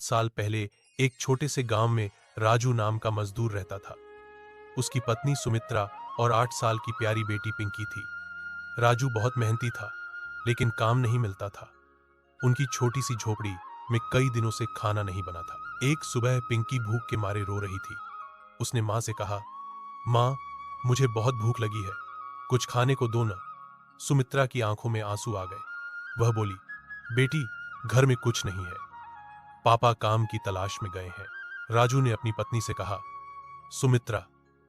साल पहले एक छोटे से गांव में राजू नाम का मजदूर रहता था। उसकी पत्नी सुमित्रा और 8 साल की प्यारी बेटी पिंकी थी। राजू बहुत मेहनती था, लेकिन काम नहीं मिलता था। उनकी छोटी सी झोपड़ी में कई दिनों से खाना नहीं बना था। एक सुबह पिंकी भूख के मारे रो रही थी। उसने मां से कहा, मां, मुझे बहुत भूख लगी है, कुछ खाने को दो ना। सुमित्रा की आंखों में आंसू आ गए। वह बोली, बेटी, घर में कुछ नहीं है, पापा काम की तलाश में गए हैं। राजू ने अपनी पत्नी से कहा, सुमित्रा,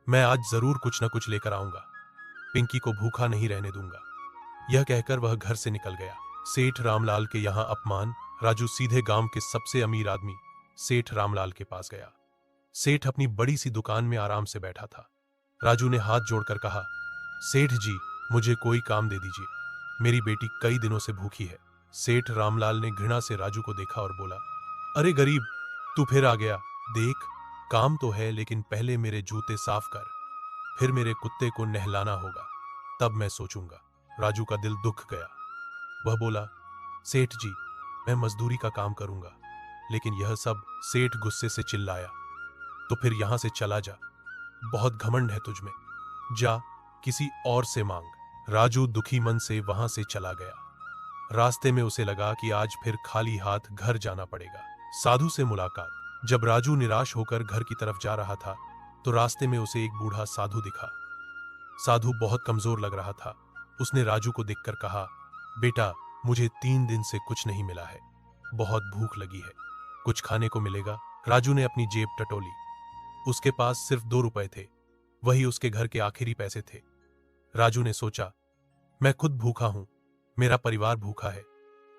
मैं आज जरूर कुछ न कुछ लेकर आऊंगा, पिंकी को भूखा नहीं रहने दूंगा। यह कहकर वह घर से निकल गया। सेठ रामलाल के यहां अपमान। राजू सीधे गांव के सबसे अमीर आदमी सेठ रामलाल के पास गया। सेठ अपनी बड़ी सी दुकान में आराम से बैठा था। राजू ने हाथ जोड़कर कहा, सेठ जी, मुझे कोई काम दे दीजिए, मेरी बेटी कई दिनों से भूखी है। सेठ रामलाल ने घृणा से राजू को देखा और बोला, अरे गरीब, तू फिर आ गया। देख, काम तो है, लेकिन पहले मेरे जूते साफ कर, फिर मेरे कुत्ते को नहलाना होगा, तब मैं सोचूंगा। राजू का दिल दुख गया। वह बोला, सेठ जी, मैं मजदूरी का काम करूंगा। लेकिन यह सब। सेठ गुस्से से चिल्लाया, तो फिर यहां से चला जा, बहुत घमंड है तुझ में, जा किसी और से मांग। राजू दुखी मन से वहां से चला गया। रास्ते में उसे लगा कि आज फिर खाली हाथ घर जाना पड़ेगा। साधु से मुलाकात। जब राजू निराश होकर घर की तरफ जा रहा था, तो रास्ते में उसे एक बूढ़ा साधु दिखा। साधु बहुत कमजोर लग रहा था। उसने राजू को देखकर कहा, बेटा, मुझे 3 दिन से कुछ नहीं मिला है, बहुत भूख लगी है, कुछ खाने को मिलेगा? राजू ने अपनी जेब टटोली। उसके पास सिर्फ 2 रुपए थे, वही उसके घर के आखिरी पैसे थे। राजू ने सोचा, मैं खुद भूखा हूं, मेरा परिवार भूखा है,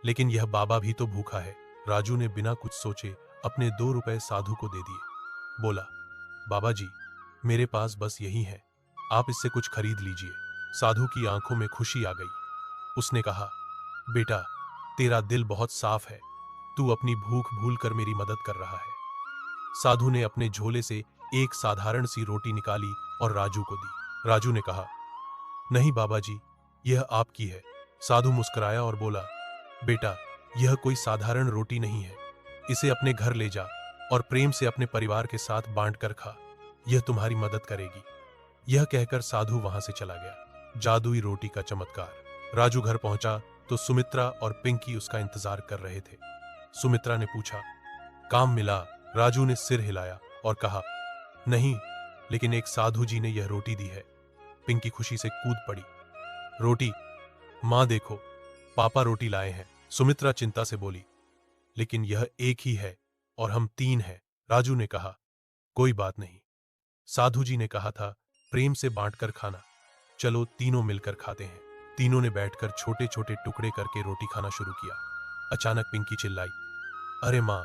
लेकिन यह बाबा भी तो भूखा है। राजू ने बिना कुछ सोचे अपने 2 रुपए साधु को दे दिए। बोला, बाबा जी, मेरे पास बस यही है, आप इससे कुछ खरीद लीजिए। साधु की आंखों में खुशी आ गई। उसने कहा, बेटा, तेरा दिल बहुत साफ है, तू अपनी भूख भूलकर मेरी मदद कर रहा है। साधु ने अपने झोले से एक साधारण सी रोटी निकाली और राजू को दी। राजू ने कहा, नहीं बाबा जी, यह आपकी है। साधु मुस्कुराया और बोला, बेटा, यह कोई साधारण रोटी नहीं है, इसे अपने घर ले जा और प्रेम से अपने परिवार के साथ बांट कर खा, यह तुम्हारी मदद करेगी। यह कहकर साधु वहां से चला गया। जादुई रोटी का चमत्कार। राजू घर पहुंचा तो सुमित्रा और पिंकी उसका इंतजार कर रहे थे। सुमित्रा ने पूछा, काम मिला? राजू ने सिर हिलाया और कहा, नहीं, लेकिन एक साधु जी ने यह रोटी दी है। पिंकी खुशी से कूद पड़ी। रोटी? मां देखो, पापा रोटी लाए हैं। सुमित्रा चिंता से बोली, लेकिन यह एक ही है और हम 3 हैं। राजू ने कहा, कोई बात नहीं, साधु जी ने कहा था प्रेम से बांटकर खाना, चलो तीनों मिलकर खाते हैं। तीनों ने बैठकर छोटे छोटे टुकड़े करके रोटी खाना शुरू किया। अचानक पिंकी चिल्लाई, अरे मां,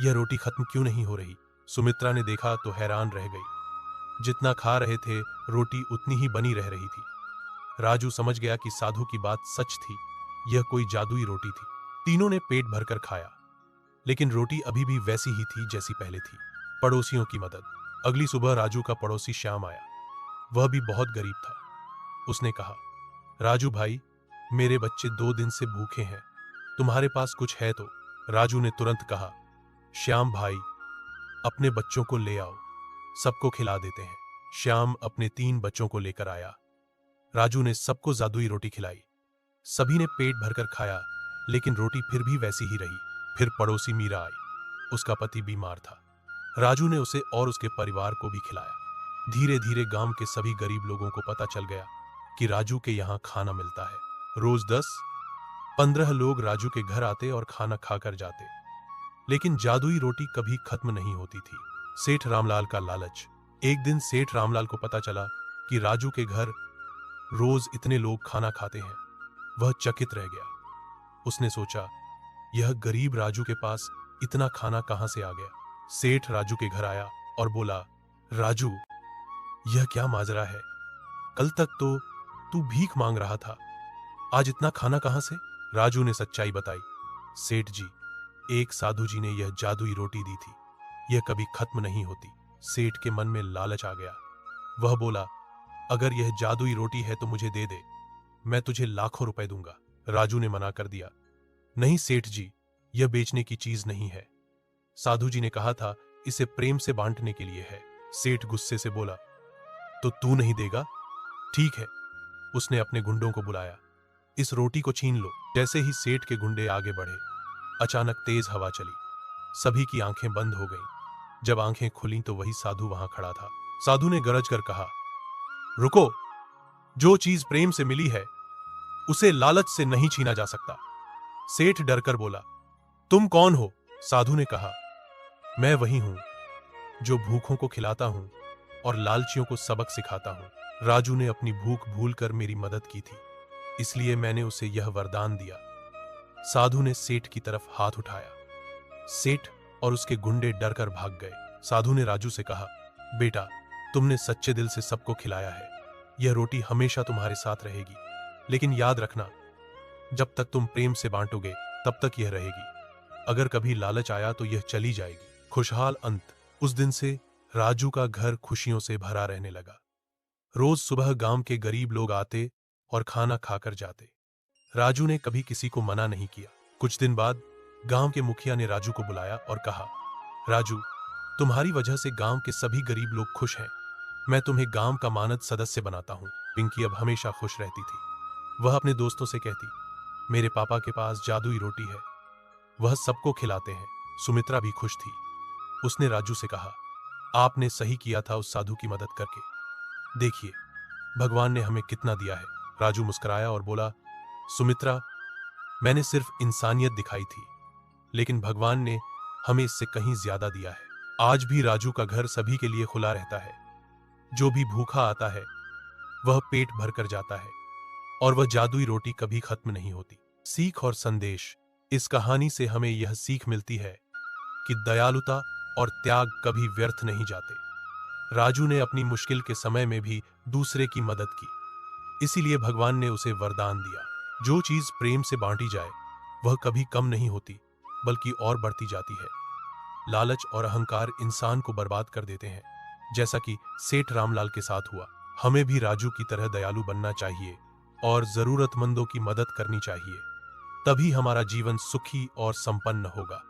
यह रोटी खत्म क्यों नहीं हो रही? सुमित्रा ने देखा तो हैरान रह गई। जितना खा रहे थे, रोटी उतनी ही बनी रह रही थी। राजू समझ गया कि साधु की बात सच थी, यह कोई जादुई रोटी थी। तीनों ने पेट भरकर खाया, लेकिन रोटी अभी भी वैसी ही थी जैसी पहले थी। पड़ोसियों की मदद। अगली सुबह राजू का पड़ोसी श्याम आया। वह भी बहुत गरीब था। उसने कहा, राजू भाई, मेरे बच्चे 2 दिन से भूखे हैं, तुम्हारे पास कुछ है तो? राजू ने तुरंत कहा, श्याम भाई, अपने बच्चों को ले आओ, सबको खिला देते हैं। श्याम अपने 3 बच्चों को लेकर आया। राजू ने सबको जादुई रोटी खिलाई। सभी ने पेट भरकर खाया, लेकिन रोटी फिर भी वैसी ही रही। फिर पड़ोसी मीरा आई। उसका पति बीमार था। राजू ने उसे और उसके परिवार को भी खिलाया। धीरे धीरे गांव के सभी गरीब लोगों को पता चल गया कि राजू के यहाँ खाना मिलता है। रोज 10-15 लोग राजू के घर आते और खाना खाकर जाते, लेकिन जादुई रोटी कभी खत्म नहीं होती थी। सेठ रामलाल का लालच। एक दिन सेठ रामलाल को पता चला कि राजू के घर रोज इतने लोग खाना खाते हैं। वह चकित रह गया। उसने सोचा, यह गरीब राजू के पास इतना खाना कहां से आ गया? सेठ राजू के घर आया और बोला, राजू, यह क्या माजरा है? कल तक तो तू भीख मांग रहा था, आज इतना खाना कहां से? राजू ने सच्चाई बताई। सेठ जी, एक साधु जी ने यह जादुई रोटी दी थी, यह कभी खत्म नहीं होती। सेठ के मन में लालच आ गया। वह बोला, अगर यह जादुई रोटी है तो मुझे दे दे, मैं तुझे लाखों रुपए दूंगा। राजू ने मना कर दिया, नहीं सेठ जी, यह बेचने की चीज नहीं है, साधु जी ने कहा था इसे प्रेम से बांटने के लिए है। सेठ गुस्से से बोला, तो तू नहीं देगा? ठीक है। उसने अपने गुंडों को बुलाया, इस रोटी को छीन लो। जैसे ही सेठ के गुंडे आगे बढ़े, अचानक तेज हवा चली, सभी की आंखें बंद हो गईं। जब आंखें खुलीं तो वही साधु वहां खड़ा था। साधु ने गरज कर कहा, रुको, जो चीज प्रेम से मिली है उसे लालच से नहीं छीना जा सकता। सेठ डरकर बोला, तुम कौन हो? साधु ने कहा, मैं वही हूं जो भूखों को खिलाता हूं और लालचियों को सबक सिखाता हूं। राजू ने अपनी भूख भूलकर मेरी मदद की थी, इसलिए मैंने उसे यह वरदान दिया। साधु ने सेठ की तरफ हाथ उठाया। सेठ और उसके गुंडे डरकर भाग गए। साधु ने राजू से कहा, बेटा, तुमने सच्चे दिल से सबको खिलाया है, यह रोटी हमेशा तुम्हारे साथ रहेगी। लेकिन याद रखना, जब तक तुम प्रेम से बांटोगे तब तक यह रहेगी। अगर कभी लालच आया तो यह चली जाएगी। खुशहाल अंत। उस दिन से राजू का घर खुशियों से भरा रहने लगा। रोज सुबह गांव के गरीब लोग आते और खाना खाकर जाते। राजू ने कभी किसी को मना नहीं किया। कुछ दिन बाद गांव के मुखिया ने राजू को बुलाया और कहा, राजू, तुम्हारी वजह से गांव के सभी गरीब लोग खुश हैं। मैं तुम्हें गांव का मानद सदस्य बनाता हूं। पिंकी अब हमेशा खुश रहती थी। वह अपने दोस्तों से कहती, मेरे पापा के पास जादुई रोटी है, वह सबको खिलाते हैं। सुमित्रा भी खुश थी। उसने राजू से कहा, आपने सही किया था उस साधु की मदद करके। देखिए, भगवान ने हमें कितना दिया है। राजू मुस्कुराया और बोला, सुमित्रा, मैंने सिर्फ इंसानियत दिखाई थी, लेकिन भगवान ने हमें इससे कहीं ज्यादा दिया है। आज भी राजू का घर सभी के लिए खुला रहता है। जो भी भूखा आता है वह पेट भर कर जाता है और वह जादुई रोटी कभी खत्म नहीं होती। सीख और संदेश। इस कहानी से हमें यह सीख मिलती है कि दयालुता और त्याग कभी व्यर्थ नहीं जाते। राजू ने अपनी मुश्किल के समय में भी दूसरे की मदद की, इसीलिए भगवान ने उसे वरदान दिया। जो चीज प्रेम से बांटी जाए वह कभी कम नहीं होती, बल्कि और बढ़ती जाती है। लालच और अहंकार इंसान को बर्बाद कर देते हैं, जैसा कि सेठ रामलाल के साथ हुआ। हमें भी राजू की तरह दयालु बनना चाहिए और जरूरतमंदों की मदद करनी चाहिए। तभी हमारा जीवन सुखी और संपन्न होगा।